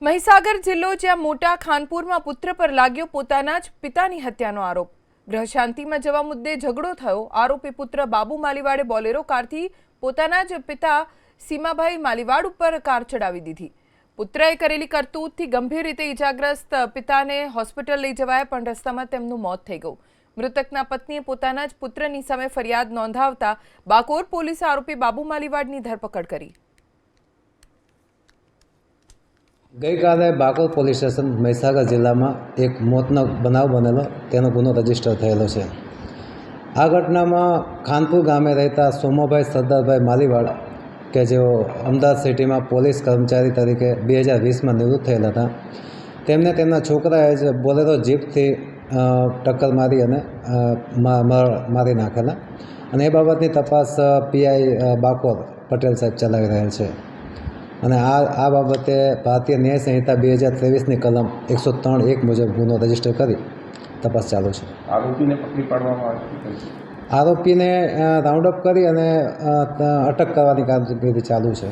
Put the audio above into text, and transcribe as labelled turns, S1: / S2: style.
S1: મહીસાગર જિલ્લો જ્યાં મોટા ખાનપુરમાં પુત્ર પર લાગ્યો પોતાના જ પિતાની હત્યાનો આરોપ। ગૃહ શાંતિમાં જવા મુદ્દે ઝઘડો થયો। આરોપી પુત્ર બાબુ માલીવાડે બોલેરો કારથી પોતાના જ પિતા સીમાભાઈ માલીવાડ ઉપર કાર ચડાવી દીધી। પુત્રએ કરેલી કરતૂતથી ગંભીર રીતે ઇજાગ્રસ્ત પિતાને હોસ્પિટલ લઈ જવાયા પણ રસ્તામાં તેમનું મોત થઈ ગયું। મૃતકના પત્નીએ પોતાના જ પુત્રની સામે ફરિયાદ નોંધાવતા બાકોર પોલીસે આરોપી બાબુ માલીવાડની ધરપકડ કરી।
S2: गई काले बाकोर पोलीस स्टेशन महीसागर जिला में एक मौतनो बनाव बनेलो तेनो गुनो रजिस्टर थयेलो छे। आ घटना में खानपुर गामे रहता सोमाभाई सरदारभाई मालीवाड़ के जो अमदावाद सिटी में पोलीस कर्मचारी तरीके 2020 में निवृत्त थयेला था। तेमने तेमना छोकराए ज बोलेरो जीपथी टक्कर मारी अने मारी नाखेला अने ए बाबतनी तपास पीआई बाकोर पटेल साहेब चलावी रहेल छे। અને આ બાબતે ભારતીય ન્યાય સંહિતા 2023ની કલમ 103(1) મુજબ ગુનો રજીસ્ટર કરી તપાસ ચાલુ છે।
S3: આરોપીને પકડી પાડવામાં આવ્યો છે।
S2: આરોપીને રાઉન્ડ અપ કરી અને અટક કરવાની કામગીરી ચાલુ છે।